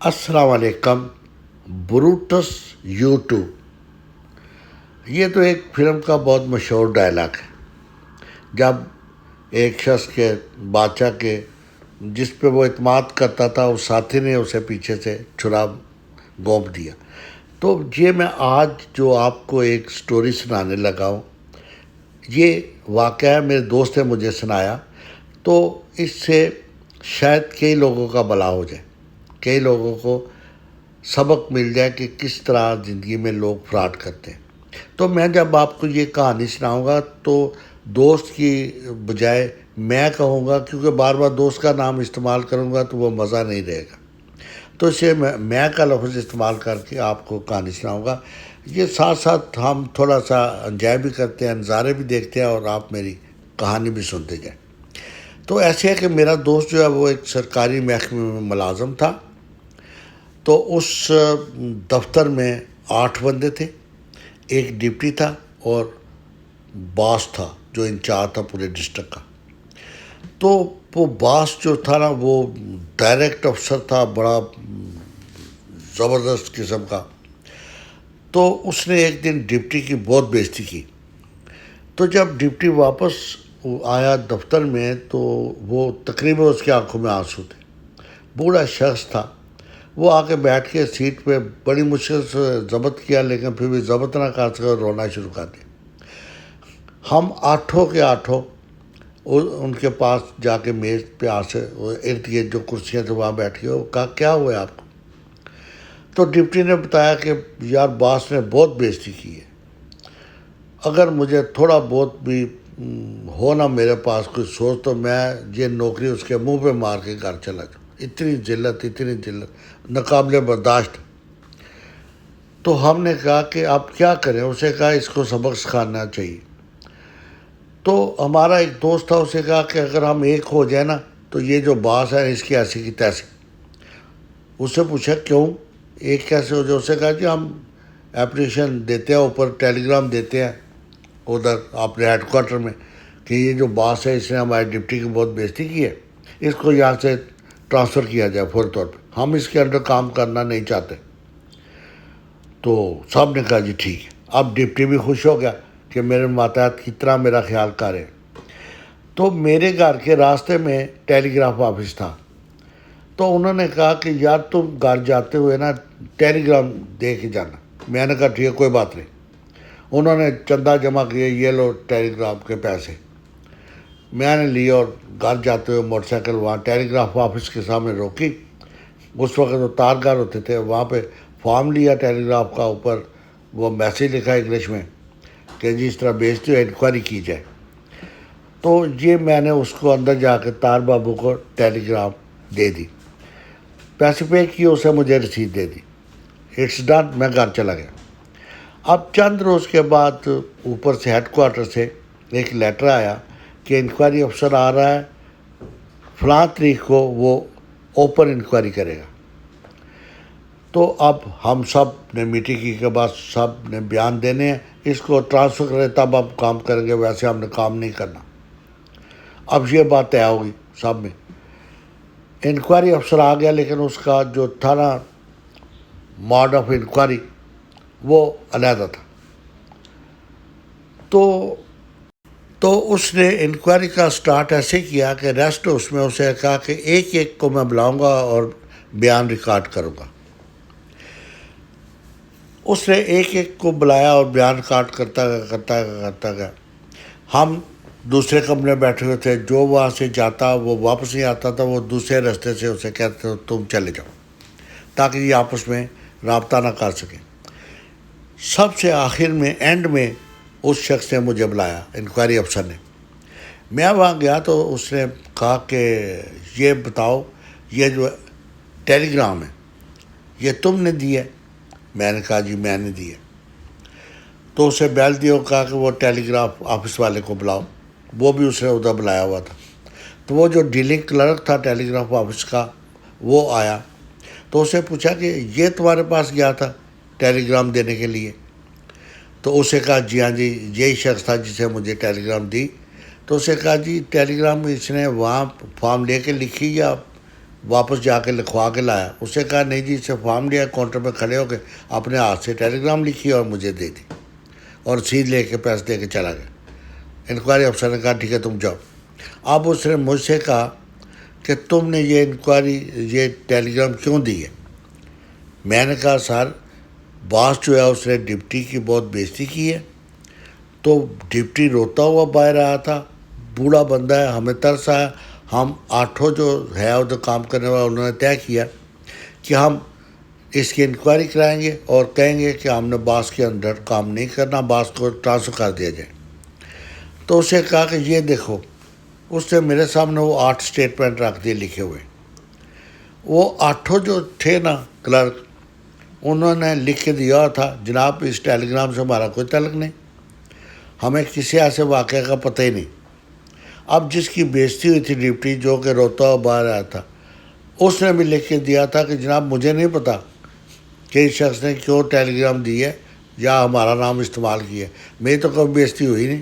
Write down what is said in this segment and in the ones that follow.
السلام علیکم. Brutus you to, یہ تو ایک فلم کا بہت مشہور ڈائلاگ ہے. جب ایک شخص کے بادشاہ کے جس پہ وہ اعتماد کرتا تھا اس ساتھی نے اسے پیچھے سے چھرا گونپ دیا. تو یہ میں آج جو آپ کو ایک سٹوری سنانے لگا ہوں، یہ واقعہ میرے دوست نے مجھے سنایا. تو اس سے شاید کئی لوگوں کا بھلا ہو جائے، کئی لوگوں کو سبق مل جائے کہ کس طرح زندگی میں لوگ فراڈ کرتے ہیں. تو میں جب آپ کو یہ کہانی سناؤں گا تو دوست کی بجائے میں کہوں گا، کیونکہ بار بار دوست کا نام استعمال کروں گا تو وہ مزہ نہیں رہے گا. تو اسے میں کا لفظ استعمال کر کے آپ کو کہانی سناؤں گا. یہ ساتھ ساتھ ہم تھوڑا سا انجوائے بھی کرتے ہیں، نظارے بھی دیکھتے ہیں، اور آپ میری کہانی بھی سنتے جائیں. تو ایسے ہے کہ میرا دوست جو ہے وہ ایک سرکاری محکمے میں ملازم تھا. تو اس دفتر میں 8 بندے تھے، ایک ڈپٹی تھا اور باس تھا جو انچارج تھا پورے ڈسٹرکٹ کا. تو وہ باس جو تھا نا، وہ ڈائریکٹ افسر تھا، بڑا زبردست قسم کا. تو اس نے ایک دن ڈپٹی کی بہت بےعزتی کی. تو جب ڈپٹی واپس آیا دفتر میں تو وہ تقریباً اس کی آنکھوں میں آنسو تھے. بوڑھا شخص تھا. وہ آ کے بیٹھ کے سیٹ پہ بڑی مشکل سے ضبط کیا، لیکن پھر بھی ضبط نہ کر سکے اور رونا شروع کر دیا. ہم 8 کے 8 ان کے پاس جا کے میز پہ آسے ارد گرد جو کرسیاں تھے وہاں بیٹھ گئے. وہ کہا کیا ہوا ہے آپ کو؟ تو ڈپٹی نے بتایا کہ یار باس نے بہت بےعزتی کی ہے، اگر مجھے تھوڑا بہت بھی ہو نا میرے پاس کوئی سوچ تو میں یہ نوکری اس کے منہ پہ مار کے گھر چلا جاؤں. اتنی ذلت ناقابل برداشت. تو ہم نے کہا کہ آپ کیا کریں؟ اسے کہا اس کو سبق سکھانا چاہیے. تو ہمارا ایک دوست تھا، اسے کہا کہ اگر ہم ایک ہو جائے نا تو یہ جو باس ہے اس کی ایسی کی تیسی. اس سے پوچھا کیوں ایک کیسے ہو جائے؟ اسے کہا جی ہم اپریشن دیتے ہیں، اوپر ٹیلی گرام دیتے ہیں ادھر اپنے ہیڈ کوارٹر میں کہ یہ جو باس ہے اس نے ہمارے ڈپٹی کی بہت بےعزتی کی ہے، اس کو یہاں سے ٹرانسفر کیا جائے فوری طور پہ، ہم اس کے انڈر کام کرنا نہیں چاہتے. تو سب نے کہا جی ٹھیک ہے. اب ڈپٹی بھی خوش ہو گیا کہ میرے ماتحت کی طرح میرا خیال کرے. تو میرے گھر کے راستے میں ٹیلی گراف آفس تھا. تو انہوں نے کہا کہ یار تم گھر جاتے ہوئے نا ٹیلی گرام دے کے جانا. میں نے کہا ٹھیک ہے کوئی بات نہیں. انہوں نے چندہ جمع کیے، یہ لو ٹیلی گراف کے پیسے. میں نے لیے اور گھر جاتے ہوئے موٹر سائیکل وہاں ٹیلی گراف آفس کے سامنے روکی. اس وقت وہ تار گھر ہوتے تھے، وہاں پہ فارم لیا ٹیلی گراف کا، اوپر وہ میسیج لکھا انگلش میں کہ جی اس طرح بھیجتے ہوئے انکوائری کی جائے. تو یہ میں نے اس کو اندر جا کے تار بابو کو ٹیلی گراف دے دی، پیسے پے کیے، اسے مجھے رسید دے دی. It's done. میں گھر چلا گیا. اب چند روز کے بعد اوپر سے ہیڈ کوارٹر سے ایک لیٹر آیا کہ انکوائری افسر آ رہا ہے، فلاں تاریخ کو وہ اوپن انکوائری کرے گا. تو اب ہم سب نے میٹنگ کی کے بعد سب نے بیان دینے ہیں، اس کو ٹرانسفر کرے تب ہم کام کریں گے، ویسے ہم نے کام نہیں کرنا. اب یہ بات طے ہوگی سب میں. انکوائری افسر آ گیا، لیکن اس کا جو تھا نا موڈ آف انکوائری وہ علیحدہ تھا. تو اس نے انکوائری کا سٹارٹ ایسے کیا کہ ریسٹ اس میں اسے کہا کہ ایک ایک کو میں بلاؤں گا اور بیان ریکارڈ کروں گا. اس نے ایک ایک کو بلایا اور بیان ریکارڈ کرتا گیا. ہم دوسرے کمرے میں بیٹھے ہوئے تھے. جو وہاں سے جاتا وہ واپس نہیں آتا تھا، وہ دوسرے راستے سے اسے کہتے تھے تم چلے جاؤ، تاکہ یہ آپس میں رابطہ نہ کر سکیں. سب سے آخر میں اینڈ میں اس شخص نے مجھے بلایا، انکوائری افسر نے. میں وہاں گیا تو اس نے کہا کہ یہ بتاؤ یہ جو ٹیلی گرام ہے یہ تم نے دی ہے؟ میں نے کہا جی میں نے دی ہے. تو اسے بیل دیا اور کہا کہ وہ ٹیلی گراف آفس والے کو بلاؤ. وہ بھی اس نے ادھر بلایا ہوا تھا. تو وہ جو ڈیلنگ کلرک تھا ٹیلی گراف آفس کا وہ آیا. تو اسے پوچھا کہ یہ تمہارے پاس گیا تھا ٹیلی گرام دینے کے لیے؟ تو اسے کہا جی ہاں جی یہی شخص تھا جسے مجھے ٹیلی گرام دی. تو اسے کہا جی ٹیلی گرام اس نے وہاں فارم لے کے لکھی یا واپس جا کے لکھوا کے لایا. اس نے کہا نہیں جی اسے فارم لیا, کاؤنٹر پہ کھڑے ہو کے اپنے ہاتھ سے ٹیلی گرام لکھی اور مجھے دے دی اور رسید لے کے پیسے دے کے چلا گیا. انکوائری افسر نے کہا ٹھیک ہے تم جاؤ. اب اس نے مجھ سے کہا کہ تم نے یہ ٹیلی گرام کیوں دی ہے؟ میں نے کہا سر باس جو ہے اس نے ڈپٹی کی بہت بےزتی کی ہے. تو ڈپٹی روتا ہوا باہر آیا تھا, بوڑھا بندہ ہے, ہمیں ترس آیا. ہم 8 جو ہے ادھر کام کرنے والا انہوں نے طے کیا کہ ہم اس کی انکوائری کرائیں گے اور کہیں گے کہ ہم نے باس کے انڈر کام نہیں کرنا, باس کو ٹرانسفر کر دیا جائے. تو اسے کہا کہ یہ دیکھو, اس نے میرے سامنے وہ 8 سٹیٹمنٹ رکھ دیے لکھے ہوئے. وہ 8 جو تھے نا کلرک, انہوں نے لکھ کے دیا تھا جناب اس ٹیلی گرام سے ہمارا کوئی تعلق نہیں, ہمیں کسی ایسے واقعے کا پتہ ہی نہیں. اب جس کی بےزتی ہوئی تھی ڈپٹی جو کہ روتا ہوا باہر آیا تھا, اس نے بھی لکھ کے دیا تھا کہ جناب مجھے نہیں پتہ کہ اس شخص نے کیوں ٹیلی گرام دی ہے یا ہمارا نام استعمال کیا ہے. میری تو کبھی بےزتی ہوئی نہیں,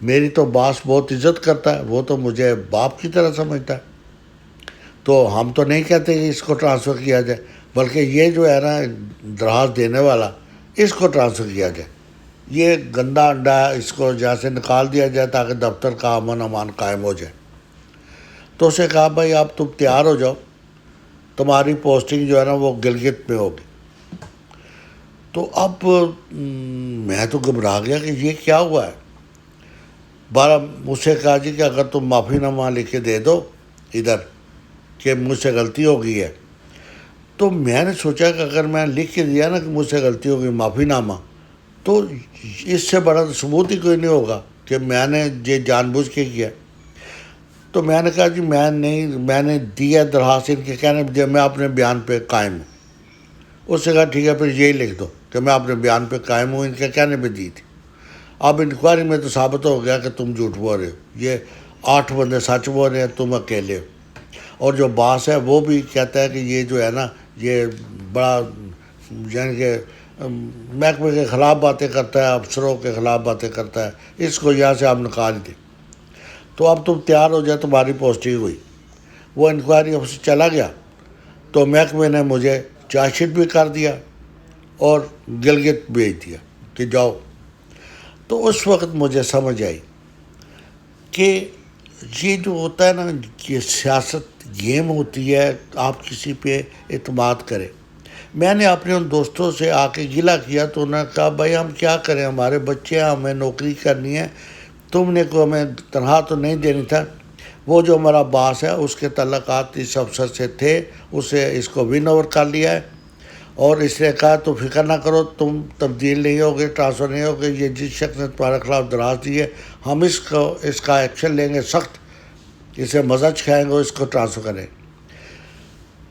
میری تو باس بہت عزت کرتا ہے, وہ تو مجھے باپ کی طرح سمجھتا ہے. تو ہم تو نہیں کہتے کہ اس کو ٹرانسفر کیا جائے, بلکہ یہ جو ہے نا درخواست دینے والا اس کو ٹرانسفر کیا جائے. یہ گندا انڈا ہے, اس کو جہاں سے نکال دیا جائے تاکہ دفتر کا امن امان قائم ہو جائے. تو اسے کہا بھائی آپ تم تیار ہو جاؤ, تمہاری پوسٹنگ جو ہے نا وہ گلگت میں ہوگی. تو اب میں تو گھبرا گیا کہ یہ کیا ہوا ہے. مجھ سے کہا جی کہ اگر تم معافی نامہ لکھ کے دے دو ادھر کہ مجھ سے غلطی ہو گئی ہے. تو میں نے سوچا کہ اگر میں لکھ کے دیا نا کہ مجھ سے غلطی ہو گئی معافی نامہ, تو اس سے بڑا ثبوت ہی کوئی نہیں ہوگا کہ میں نے یہ جان بوجھ کے کیا. تو میں نے کہا جی میں نے دیا درخواست ان کے کہنے پہ, میں اپنے بیان پہ قائم ہوں. اس سے کہا ٹھیک ہے پھر یہی لکھ دو کہ میں اپنے بیان پہ قائم ہوں, ان کے کہنے پہ دی تھی. اب انکوائری میں تو ثابت ہو گیا کہ تم جھوٹ بول رہے ہو, یہ 8 بندے سچ بول رہے ہیں, تم اکیلے ہو. اور جو باس ہے وہ بھی کہتا ہے کہ یہ جو ہے نا یہ بڑا یعنی کہ محکمے کے خلاف باتیں کرتا ہے, افسروں کے خلاف باتیں کرتا ہے, اس کو یہاں سے آپ نکال دیں. تو اب تم تیار ہو جائے, تمہاری پوسٹنگ ہوئی. وہ انکوائری افسر چلا گیا تو محکمے نے مجھے چارج شیٹ بھی کر دیا اور گلگت بھیج دیا کہ جاؤ. تو اس وقت مجھے سمجھ آئی کہ یہ جو ہوتا ہے نا یہ سیاست گیم ہوتی ہے, آپ کسی پہ اعتماد کریں. میں نے اپنے ان دوستوں سے آ کے گلہ کیا تو انہوں نے کہا بھائی ہم کیا کریں, ہمارے بچے ہیں, ہمیں نوکری کرنی ہے, تم نے کو ہمیں تنخواہ تو نہیں دینی تھا. وہ جو ہمارا باس ہے اس کے تعلقات اس افسر سے تھے, اسے اس کو ون اوور کر لیا ہے اور اس نے کہا تو فکر نہ کرو, تم تبدیل نہیں ہوگے, ٹرانسفر نہیں ہوگے, یہ جس شخص نے تمہارے خلاف درخواست دی ہے ہم اس کا ایکشن لیں گے سخت, اسے مزہ چکھائیں گے, اس کو ٹرانسفر کریں.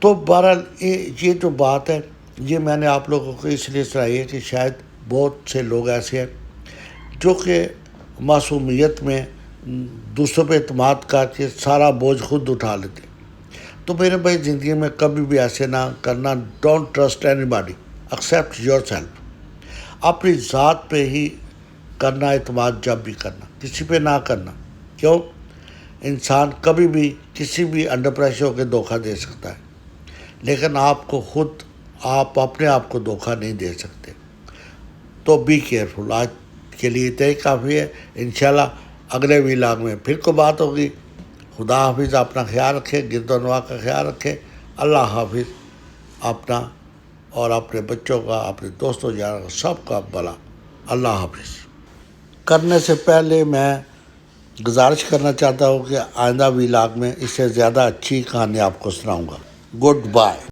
تو بہرحال یہ جو بات ہے یہ میں نے آپ لوگوں کو اس لیے سنائی ہے کہ شاید بہت سے لوگ ایسے ہیں جو کہ معصومیت میں دوسروں پہ اعتماد کر کے سارا بوجھ خود اٹھا لیتے. تو میرے بھائی زندگی میں کبھی بھی ایسے نہ کرنا. Don't trust any body accept your self. اپنی ذات پہ ہی کرنا اعتماد, جب بھی کرنا کسی پہ نہ کرنا. کیوں؟ انسان کبھی بھی کسی بھی انڈر پریشر ہو کے دھوکہ دے سکتا ہے, لیکن آپ اپنے آپ کو دھوکہ نہیں دے سکتے. تو بی کیئرفل. آج کے لیے اتنا ہی کافی ہے. انشاءاللہ اگلے ویلاگ میں پھر کوئی بات ہوگی. خدا حافظ. اپنا خیال رکھے, گرد و نواح کا خیال رکھے. اللہ حافظ. اپنا اور اپنے بچوں کا, اپنے دوستوں یاروں کا, سب کا بھلا. اللہ حافظ. کرنے سے پہلے میں گزارش کرنا چاہتا ہوں کہ آئندہ ویلاگ میں اس سے زیادہ اچھی کہانی آپ کو سناؤں گا. Good bye.